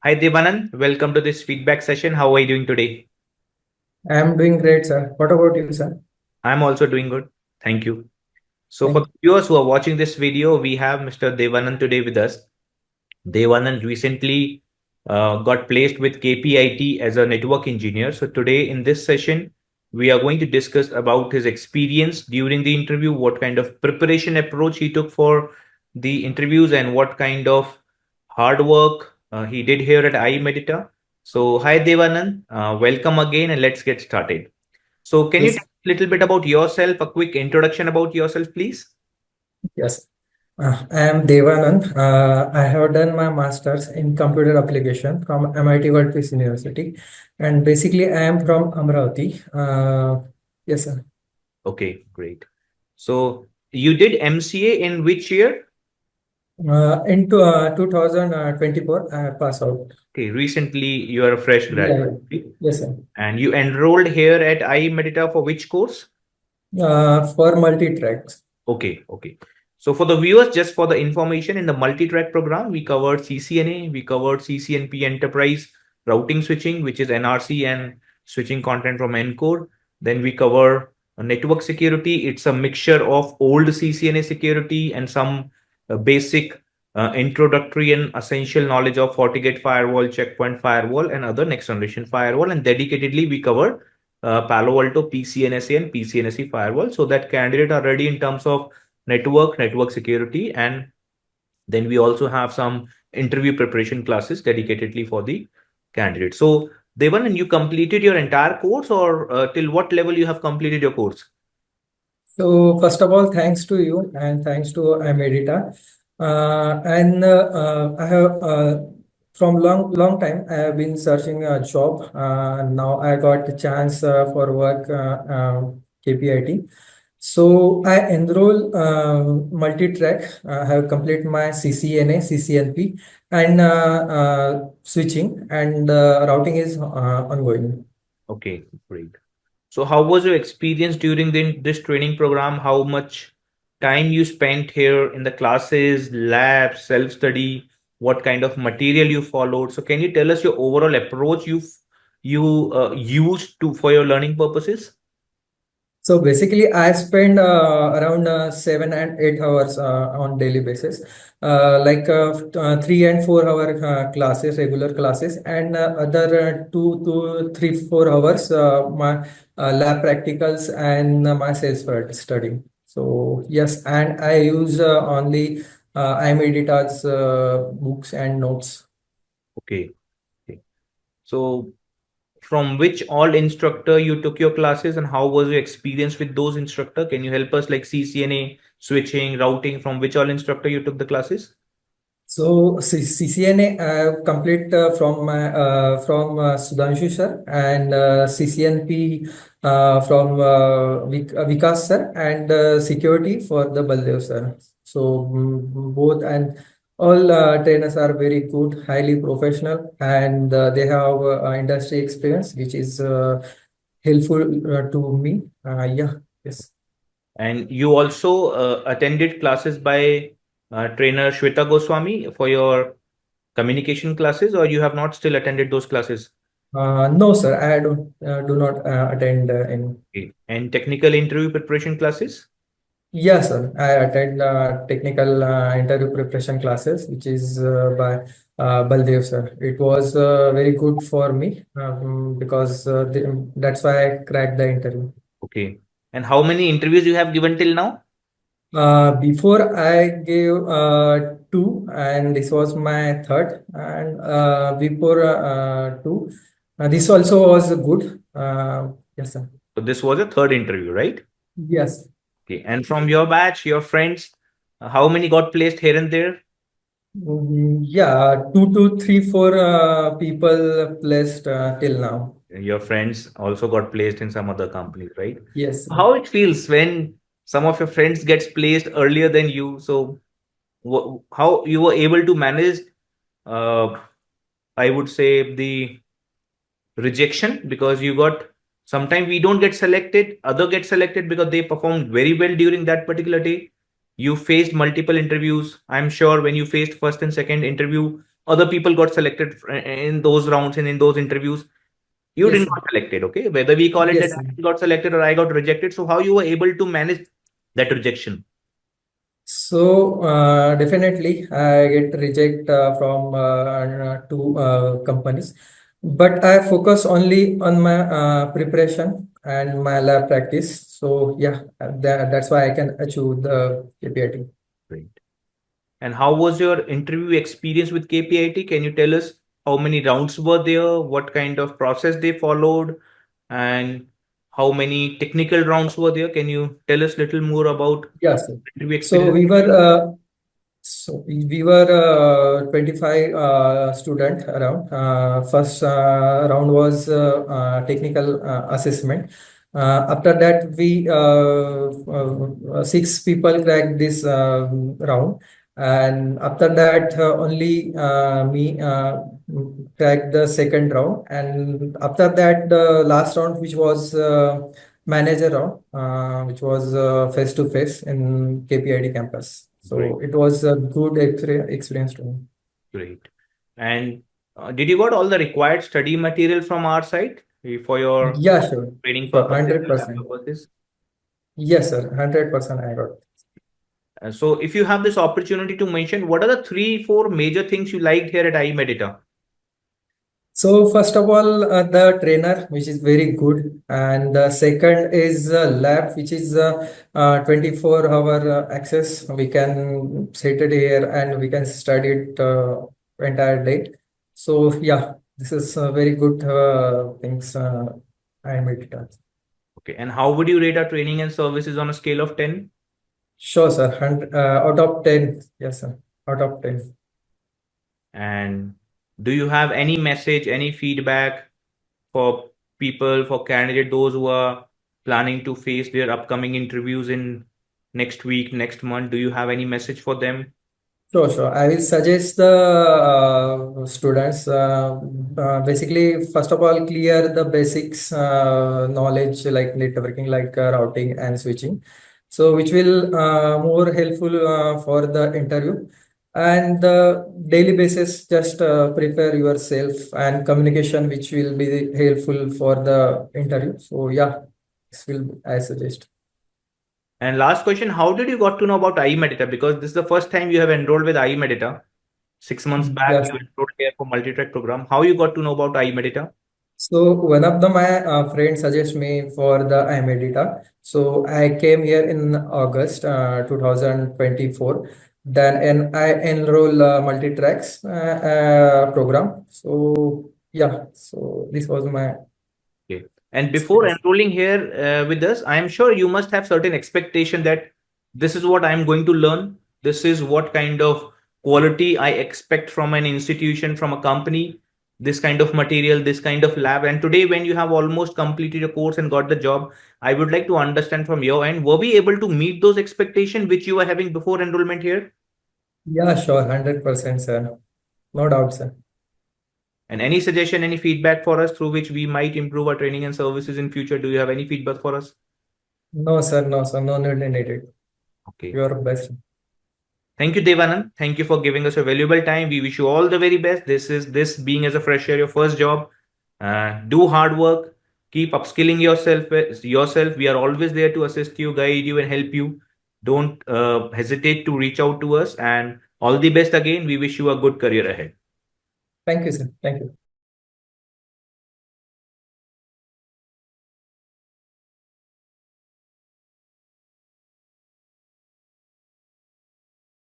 Hi Dewanand, welcome to this feedback session. How are you doing today? I'm doing great, sir. What about you, sir? I'm also doing good. Thank you. So for Thank the viewers who are watching this video, we have Mr. Dewanand today with us. Dewanand recently got placed with KPIT as a network engineer. So today in this session, we are going to discuss about his experience during the interview, what kind of preparation approach he took for the interviews, and what kind of hard work he did here at I-MEDITA. So hi Devanand, welcome again, and let's get started. So can you. you Yes, tell a little bit about yourself, a quick introduction about yourself, please? yes. I am Dewanand. I have done my master's in computer application from MIT-WPU University, and basically I am from Amravati. Yes, sir. Okay, great. So you did MCA in which year? Into 2024, I pass out. Okay, recently you are a fresh Yeah, graduate, yeah. okay? Yes, sir. And you enrolled here at I-MEDITA for which course? For multi-tracks. Okay, okay. So for the viewers, just for the information, in the multi-track program, we covered CCNA, we covered CCNP Enterprise routing switching, which is NRC and switching content from Encore. Then we cover network security. It's a mixture of old CCNA security and some basic introductory and essential knowledge of FortiGate firewall, checkpoint firewall, and other next generation firewall. And dedicatedly, we cover Palo Alto PCNSA and PCNSE firewall, so that candidate are ready in terms of network security. And then we also have some interview preparation classes dedicatedly for the candidate. So Devan, and you completed your entire course, or till what level you have completed your course? So first of all, thanks to you and thanks to I-MEDITA. I have from long time I have been searching a job. Now I got the chance for work KPIT. So I enroll multi-track. I have completed my CCNA, CCNP, and switching and routing is ongoing. Okay, great. So how was your experience during this training program? How much time you spent here in the classes, labs, self-study? What kind of material you followed? So can you tell us your overall approach you used to for your learning purposes? So basically, I spend around 7 and 8 hours on daily basis, 3 and 4 hour classes, regular classes, and other 2 to 3, 4 hours my lab practicals and my sales study. So yes, and I use only I-MEDITA's books and notes. Okay. Okay. So from which all instructor you took your classes, and how was your experience with those instructor? Can you help us, like CCNA, switching, routing, from which all instructor you took the classes? So CCNA complete from Sudhanshu sir and CCNP from Vikas sir and security for the Baldev sir. So both and all trainers are very good, highly professional, and they have industry experience, which is helpful to me. Yeah, yes. And you also attended classes by trainer Shweta Goswami for your communication classes, or you have not still attended those classes? No, sir, I don't do not attend any. Okay. And technical interview preparation classes? Yes, sir. I attend technical interview preparation classes, which is by Baldev, sir. It was very good for me because that's why I cracked the interview. Okay. And how many interviews you have given till now? Before I gave two, and this was my third, and before two, this also was good. Yes, sir. So this was a third interview, right? Yes. Okay. And from your batch, your friends, how many got placed here and there? Yeah, 2 to 3, 4 people placed till now. Your friends also got placed in some other companies, right? Yes. How it feels when some of your friends gets placed earlier than you? So how you were able to manage, uh, I would say, the rejection, because you got, sometimes we don't get selected, other get selected because they performed very well during that particular day. You faced multiple interviews. I'm sure when you faced first and second interview, other people got selected in those rounds and in those interviews. You Yes, didn't sir. got selected, okay? Whether we call it that Yes, sir. I got selected or I got rejected. So how you were able to manage that rejection? So definitely, I get reject from two companies, but I focus only on my preparation and my lab practice. So yeah, that's why I can achieve the KPIT. Great. And how was your interview experience with KPIT? Can you tell us how many rounds were there? What kind of process they followed? And how many technical rounds were there? Can you tell us a little more about Yes, sir. interview So experience? we were 25 student around. First round was technical assessment. After that, we six people cracked this round, and after that, only me cracked the second round. And after that, the last round, which was manager round, which was face to face in KPIT campus. Great, So it was a good experience to me. great. And did you got all the required study material from our side for your Yeah, sure. training For purposes and lab 100%. purposes? Yes, sir. 100% I got. So if you have this opportunity to mention, what are the three, four major things you liked here at I-MEDITA? So first of all, the trainer, which is very good, and the second is lab, which is 24-hour access. We can sit it here and we can study it entire day. So yeah, this is very good things I made it. Okay. And how would you rate our training and services on a scale of 10? Sure, sir. Out of 10, yes, sir. Out of 10. And do you have any message, any feedback for people, for candidate, those who are planning to face their upcoming interviews in next week, next month? Do you have any message for them? Sure, sure. I will suggest the students basically, first of all, clear the basics knowledge like networking, like routing and switching. So, which will more helpful for the interview. And the daily basis, just prepare yourself and communication, which will be helpful for the interview. So, yeah, this will I suggest. And last question, how did you got to know about I-MEDITA? Because this is the first time you have enrolled with I-MEDITA. 6 months back, Yes. you enrolled here for multi-track program. How you got to know about I-MEDITA? So one of my friends suggest me for the I-MEDITA. So I came here in August 2024. Then and I enroll multi-tracks program. So yeah, so this was my Okay. And before experience. enrolling here with us, I am sure you must have certain expectation that this is what I am going to learn. This is what kind of quality I expect from an institution, from a company, this kind of material, this kind of lab. And today, when you have almost completed your course and got the job, I would like to understand from your end, were we able to meet those expectations which you were having before enrollment here? Yeah, sure, 100%, sir. No doubt, sir. And any suggestion, any feedback for us through which we might improve our training and services in future? Do you have any feedback for us? No, sir, no, sir, no need needed. Okay. Your best. Thank you, Dewanand. Thank you for giving us a valuable time. We wish you all the very best. This being as a fresher, your first job. Do hard work. Keep upskilling yourself. We are always there to assist you, guide you, and help you. Don't hesitate to reach out to us. And all the best again. We wish you a good career ahead. Thank you, sir. Thank you.